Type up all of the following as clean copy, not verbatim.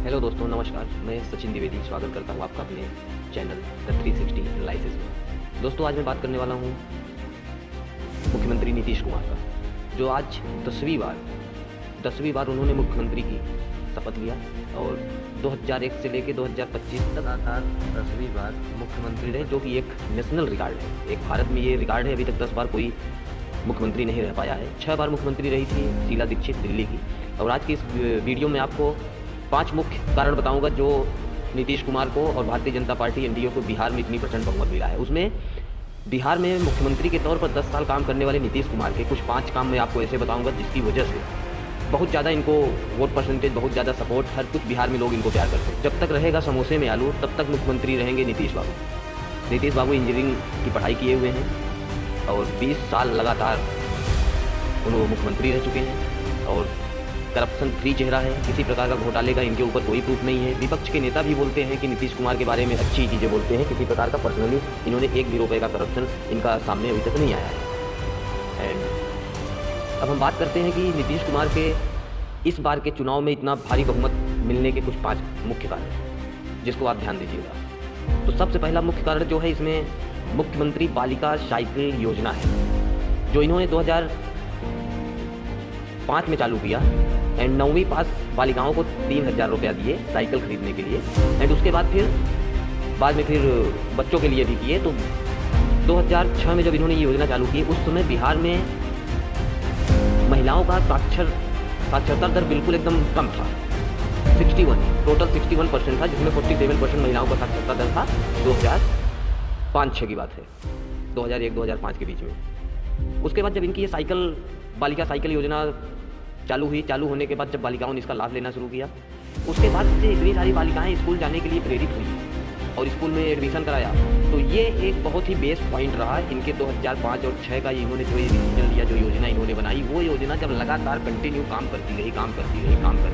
Hello दोस्तों, नमस्कार। मैं सचिन द्विवेदी स्वागत करता हूँ आपका अपने चैनल द 360 एनालिसिस में। दोस्तों, आज मैं बात करने वाला हूँ मुख्यमंत्री नीतीश कुमार का, जो आज 10वीं बार उन्होंने मुख्यमंत्री की शपथ लिया और 2001 से लेकर 2025 तक लगातार 10वीं बार मुख्यमंत्री रहे, जो कि एक नेशनल रिकॉर्ड है। एक भारत में ये रिकॉर्ड है, अभी तक 10 बार कोई मुख्यमंत्री नहीं रह पाया है। 6 बार मुख्यमंत्री रही थी शीला दीक्षित दिल्ली की। और आज की इस वीडियो में आपको 5 मुख्य कारण बताऊंगा जो नीतीश कुमार को और भारतीय जनता पार्टी एनडीए को बिहार में इतनी प्रचंड बहुमत मिला है। उसमें बिहार में मुख्यमंत्री के तौर पर 10 साल काम करने वाले नीतीश कुमार के कुछ 5 काम मैं आपको ऐसे बताऊंगा जिसकी वजह से बहुत ज़्यादा इनको वोट परसेंटेज, बहुत ज़्यादा सपोर्ट, हर कुछ बिहार में लोग इनको प्यार करते हैं। जब तक रहेगा समोसे में आलू, तब तक मुख्यमंत्री रहेंगे नीतीश बाबू। नीतीश बाबू इंजीनियरिंग की पढ़ाई किए हुए हैं और 20 साल लगातार उन्होंने मुख्यमंत्री रह चुके हैं और करप्शन फ्री चेहरा है। किसी प्रकार का घोटाले का इनके ऊपर कोई प्रूफ नहीं है। विपक्ष के नेता भी बोलते हैं कि नीतीश कुमार के बारे में अच्छी चीज़ें बोलते हैं। किसी प्रकार का पर्सनली इन्होंने 1 भी रुपये का करप्शन इनका सामने अभी तक नहीं आया है। एंड अब हम बात करते हैं कि नीतीश कुमार के इस बार के चुनाव में इतना भारी बहुमत मिलने के कुछ 5 मुख्य कारण हैं, जिसको आप ध्यान दीजिएगा। तो सबसे पहला मुख्य कारण जो है, इसमें मुख्यमंत्री बालिका साइकिल योजना है, जो इन्होंने 2005 में चालू किया। एंड 9वीं पास बालिकाओं को 3000 रुपया दिए साइकिल खरीदने के लिए। एंड उसके बाद फिर बच्चों के लिए भी किए। तो 2006 में जब इन्होंने ये योजना चालू की, उस समय बिहार में महिलाओं का साक्षरता दर बिल्कुल एकदम कम था। 61 टोटल 61% था, जिसमें 47% महिलाओं का साक्षरता दर था। 2005-06 की बात है, 2001-2005 के बीच में। उसके बाद जब इनकी ये बालिका साइकिल योजना चालू होने के बाद जब बालिकाओं ने इसका लाभ लेना शुरू किया, उसके बाद से इतनी सारी बालिकाएं स्कूल जाने के लिए प्रेरित हुई और स्कूल में एडमिशन कराया। तो ये एक बहुत ही बेस्ट पॉइंट रहा इनके 2005 और 6 का इन्होंने जो ये डिसीजन लिया, जो योजना इन्होंने बनाई, वो योजना जब लगातार कंटिन्यू काम करती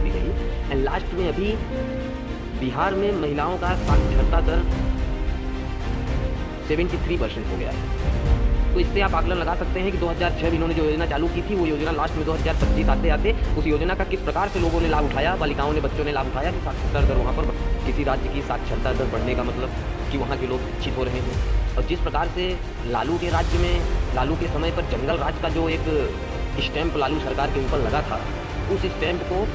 रही। एंड लास्ट में अभी बिहार में महिलाओं का साक्षरता दर 73% हो गया है। तो इससे आप आकलन लगा सकते हैं कि 2006 में इन्होंने जो योजना चालू की थी, वो योजना लास्ट में 2025 आते उस योजना का किस प्रकार से लोगों ने लाभ उठाया, बालिकाओं ने, बच्चों ने लाभ उठाया। कि साक्षरता दर वहाँ पर, किसी राज्य की साक्षरता दर बढ़ने का मतलब कि वहाँ के लोग शिक्षित हो रहे हैं। और जिस प्रकार से लालू के राज्य में, लालू के समय पर जंगल राज का जो एक स्टैंप लालू सरकार के ऊपर लगा था, उस स्टैंप को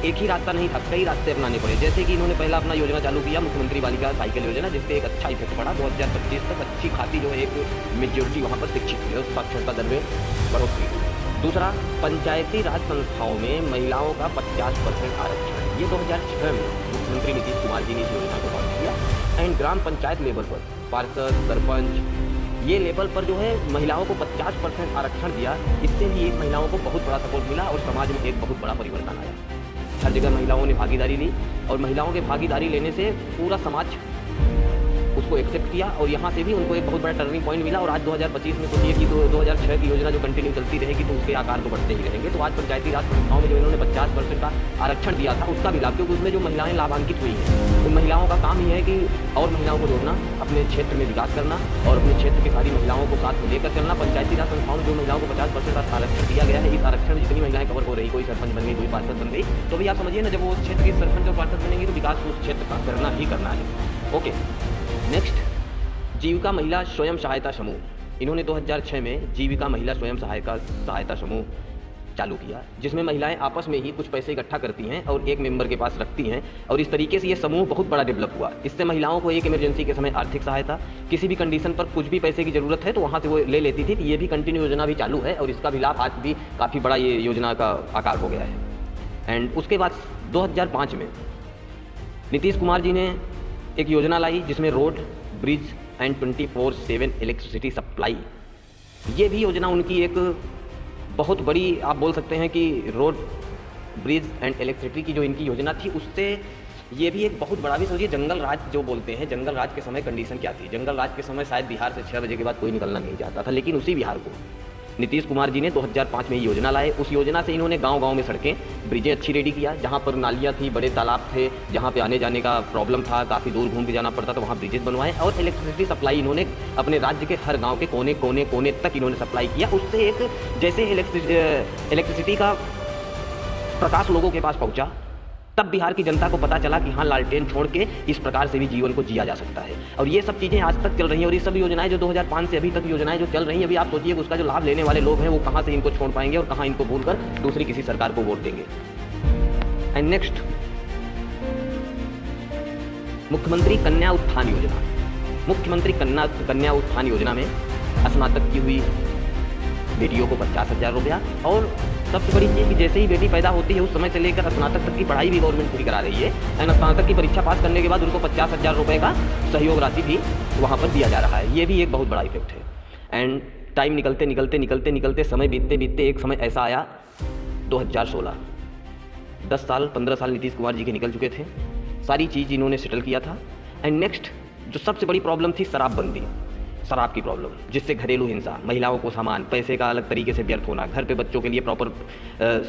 एक ही रास्ता नहीं था, कई रास्ते अपनाने पड़े। जैसे कि इन्होंने पहला अपना योजना चालू किया, मुख्यमंत्री बालिका साइकिल योजना, जिससे एक अच्छा इफेक्ट पड़ा। 2025 तक अच्छी खासी जो है एक मेजोरिटी वहाँ पर शिक्षित हुई और साक्षरता दर में बढ़ोतरी हुई। दूसरा, पंचायती राज संस्थाओं में महिलाओं का 50% आरक्षण। ये 2006 में मुख्यमंत्री नीतीश कुमार जी ने इस योजना को लॉन्च किया। एंड ग्राम पंचायत लेवल पर पार्षद, सरपंच, ये लेवल पर जो है महिलाओं को 50% आरक्षण दिया। इससे भी एक महिलाओं को बहुत बड़ा सपोर्ट मिला और समाज में एक बहुत बड़ा परिवर्तन आया। हर जगह महिलाओं ने भागीदारी ली और महिलाओं के भागीदारी लेने से पूरा समाज उसको एक्सेप्ट किया और यहाँ से भी उनको एक बहुत बड़ा टर्निंग पॉइंट मिला। और आज 2025 में सोचिए कि 2006 की योजना जो कंटिन्यू चलती रहेगी तो उसके आकार तो बढ़ते ही रहेंगे। तो आज पंचायती राज संस्थाओं में जो इन्होंने 50% का आरक्षण दिया था, उसका भी लाभ, क्योंकि उसमें जो महिलाएं लाभान्वित हुई हैं, उन महिलाओं का काम ही है कि और महिलाओं को जोड़ना, अपने क्षेत्र में विकास करना और अपने क्षेत्र की सारी महिलाओं को साथ में लेकर चलना। पंचायती राज संस्थाओं में जो महिलाओं को 50% आरक्षण दिया गया है, इस आरक्षण में जितनी महिलाएं कवर हो रही, कोई सरपंच बन गई, कोई पार्षद बन गई, तो भी आप समझिए ना, जब वो क्षेत्र के सरपंच और पार्षद बनेंगे तो विकास उस क्षेत्र का करना ही करना है। ओके, नेक्स्ट, जीविका महिला स्वयं सहायता समूह। इन्होंने 2006 में जीविका महिला स्वयं सहायता समूह चालू किया, जिसमें महिलाएं आपस में ही कुछ पैसे इकट्ठा करती हैं और एक मेंबर के पास रखती हैं। और इस तरीके से ये समूह बहुत बड़ा डेवलप हुआ। इससे महिलाओं को एक इमरजेंसी के समय आर्थिक सहायता, किसी भी कंडीशन पर कुछ भी पैसे की ज़रूरत है तो वहाँ से वो ले लेती थी। ये भी कंटिन्यू योजना भी चालू है और इसका भी लाभ आज भी काफ़ी बड़ा ये योजना का आकार हो गया है। एंड उसके बाद 2005 में नीतीश कुमार जी ने एक योजना लाई, जिसमें road, bridge and 24/7 electricity supply. ये भी योजना उनकी एक बहुत बड़ी, आप बोल सकते हैं कि रोड, ब्रिज एंड इलेक्ट्रिसिटी की जो इनकी योजना थी, उससे ये भी एक बहुत बड़ा भी, सोचिए जंगल राज जो बोलते हैं, जंगल राज के समय कंडीशन क्या थी। जंगल राज के समय शायद बिहार से 6 बजे के बाद कोई निकलना नहीं चाहता था, लेकिन उसी बिहार को नीतीश कुमार जी ने 2005 में ये योजना लाए। उस योजना से इन्होंने गांव-गांव में सड़कें, ब्रिजें अच्छी रेडी किया। जहां पर नालियां थी, बड़े तालाब थे, जहां पे आने जाने का प्रॉब्लम था, काफ़ी दूर घूम के जाना पड़ता था, वहां ब्रिजेस बनवाए। और इलेक्ट्रिसिटी सप्लाई इन्होंने अपने राज्य के हर गाँव के कोने कोने कोने तक इन्होंने सप्लाई किया। उससे एक जैसे इलेक्ट्रिसिटी का प्रकाश लोगों के पास पहुँचा, तब बिहार की जनता को पता चला कि हाँ, लालटेन छोड़ के इस प्रकार से भी जीवन को जिया जा सकता है। और ये सब चीज़ें आज तक चल रही हैं, और ये सब योजनाएं जो 2005 से अभी तक योजनाएं जो चल रही हैं, अभी आप सोचिए कि उसका जो लाभ लेने वाले लोग हैं वो कहाँ से इनको छोड़ पाएंगे और कहाँ इनको भूलकर दूसरी किसी सरकार को वोट देंगे। एंड नेक्स्ट, मुख्यमंत्री कन्या उत्थान योजना। मुख्यमंत्री कन्या उत्थान योजना में स्नातक की हुई बेटियों को 50,000 रुपया, और सबसे बड़ी चीज़ कि जैसे ही बेटी पैदा होती है उस समय से लेकर स्नातक तक की पढ़ाई भी गवर्नमेंट फ्री करा रही है। एंड स्नातक की परीक्षा पास करने के बाद उनको 50,000 रुपये का सहयोग राशि भी वहाँ पर दिया जा रहा है। ये भी एक बहुत बड़ा इफेक्ट है। एंड टाइम निकलते समय बीतते एक समय ऐसा आया 2016, 10 साल 15 साल नीतीश कुमार जी के निकल चुके थे, सारी चीज़ इन्होंने सेटल किया था। एंड नेक्स्ट, जो सबसे बड़ी प्रॉब्लम थी शराबबंदी, शराब की प्रॉब्लम, जिससे घरेलू हिंसा, महिलाओं को सामान, पैसे का अलग तरीके से व्यर्थ होना, घर पे बच्चों के लिए प्रॉपर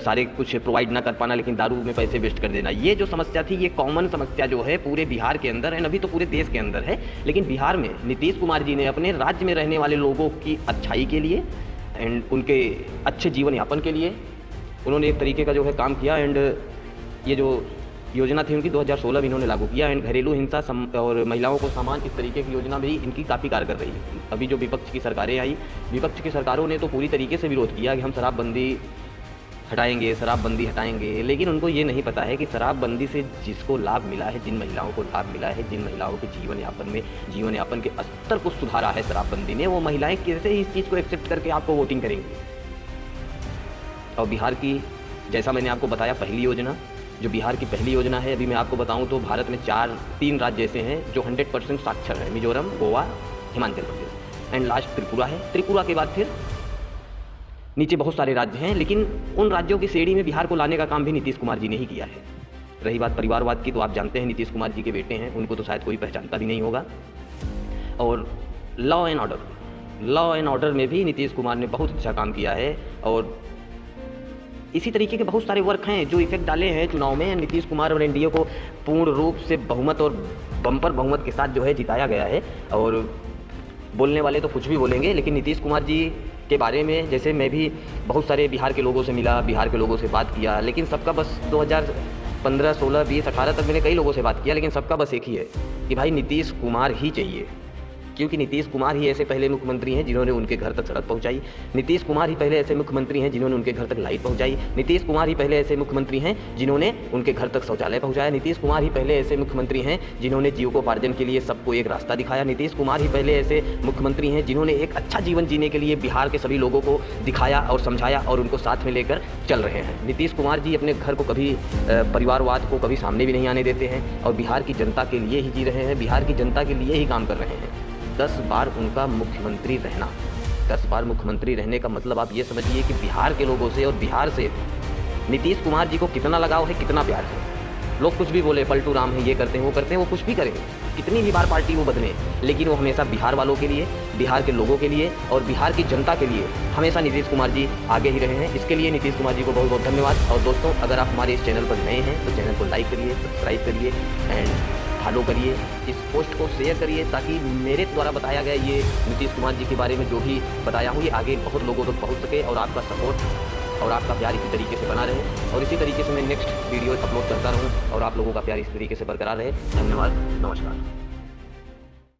सारे कुछ प्रोवाइड ना कर पाना, लेकिन दारू में पैसे वेस्ट कर देना, ये जो समस्या थी, ये कॉमन समस्या जो है पूरे बिहार के अंदर, एंड अभी तो पूरे देश के अंदर है। लेकिन बिहार में नीतीश कुमार जी ने अपने राज्य में रहने वाले लोगों की अच्छाई के लिए एंड उनके अच्छे जीवन यापन के लिए उन्होंने एक तरीके का जो है काम किया। एंड ये जो योजना थी उनकी 2016 में इन्होंने लागू किया। एंड घरेलू हिंसा और महिलाओं को सामान, इस तरीके की योजना भी इनकी काफ़ी कारगर रही। अभी जो विपक्ष की सरकारें आई, विपक्ष की सरकारों ने तो पूरी तरीके से विरोध किया कि हम शराबबंदी हटाएंगे, लेकिन उनको ये नहीं पता है कि शराबबंदी से जिसको लाभ मिला है, जिन महिलाओं को लाभ मिला है, जिन महिलाओं के जीवन यापन के स्तर को सुधारा है शराबबंदी ने, वो महिलाएं कैसे इस चीज़ को एक्सेप्ट करके आपको वोटिंग करेंगी। और बिहार की, जैसा मैंने आपको बताया, पहली योजना, जो बिहार की पहली योजना है, अभी मैं आपको बताऊं तो भारत में 3 राज्य ऐसे हैं जो 100% साक्षर है, मिजोरम, गोवा, हिमाचल प्रदेश, एंड लास्ट त्रिपुरा है। त्रिपुरा के बाद फिर नीचे बहुत सारे राज्य हैं, लेकिन उन राज्यों की श्रेणी में बिहार को लाने का काम भी नीतीश कुमार जी ने ही किया है। रही बात परिवारवाद की, तो आप जानते हैं नीतीश कुमार जी के बेटे हैं, उनको तो शायद कोई पहचानता भी नहीं होगा। और लॉ एंड ऑर्डर में भी नीतीश कुमार ने बहुत अच्छा काम किया है। और इसी तरीके के बहुत सारे वर्क हैं जो इफेक्ट डाले हैं चुनाव में। नीतीश कुमार और एनडीए को पूर्ण रूप से बहुमत और बम्पर बहुमत के साथ जो है जिताया गया है। और बोलने वाले तो कुछ भी बोलेंगे, लेकिन नीतीश कुमार जी के बारे में, जैसे मैं भी बहुत सारे बिहार के लोगों से मिला, बिहार के लोगों से बात किया, लेकिन सबका बस 2015, 16, 20, 18 तक मैंने कई लोगों से बात किया, लेकिन सबका बस एक ही है कि भाई नीतीश कुमार ही चाहिए। क्योंकि नीतीश कुमार ही ऐसे पहले मुख्यमंत्री हैं जिन्होंने उनके घर तक सड़क पहुंचाई। नीतीश कुमार ही पहले ऐसे मुख्यमंत्री हैं जिन्होंने उनके घर तक लाइट पहुंचाई। नीतीश कुमार ही पहले ऐसे मुख्यमंत्री हैं जिन्होंने उनके घर तक शौचालय पहुंचाया। नीतीश कुमार ही पहले ऐसे मुख्यमंत्री हैं जिन्होंने जीविकोपार्जन के लिए सबको एक रास्ता दिखाया। नीतीश कुमार ही पहले ऐसे मुख्यमंत्री हैं जिन्होंने एक अच्छा जीवन जीने के लिए बिहार के सभी लोगों को दिखाया और समझाया और उनको साथ में लेकर चल रहे हैं। नीतीश कुमार जी अपने घर को कभी परिवारवाद को कभी सामने भी नहीं आने देते हैं और बिहार की जनता के लिए ही जी रहे हैं, बिहार की जनता के लिए ही काम कर रहे हैं। 10 बार उनका मुख्यमंत्री रहना, 10 बार मुख्यमंत्री रहने का मतलब आप ये समझिए कि बिहार के लोगों से और बिहार से नीतीश कुमार जी को कितना लगाव है, कितना प्यार है। लोग कुछ भी बोले, पलटू राम है, ये करते हैं, वो करते हैं, वो कुछ भी करें, कितनी भी बार पार्टी वो बदले, लेकिन वो हमेशा बिहार वालों के लिए, बिहार के लोगों के लिए और बिहार की जनता के लिए हमेशा नीतीश कुमार जी आगे ही रहे हैं। इसके लिए नीतीश कुमार जी को बहुत बहुत धन्यवाद। और दोस्तों, अगर आप हमारे इस चैनल पर नए हैं तो चैनल को लाइक करिए, सब्सक्राइब करिए एंड फॉलो करिए, इस पोस्ट को शेयर करिए, ताकि मेरे द्वारा बताया गया ये नीतीश कुमार जी के बारे में जो भी बताया हूँ ये आगे बहुत लोगों तक पहुँच सके और आपका सपोर्ट और आपका प्यार इसी तरीके से बना रहे और इसी तरीके से मैं नेक्स्ट वीडियो अपलोड करता रहूँ और आप लोगों का प्यार इस तरीके से बरकरार रहे। धन्यवाद, नमस्कार।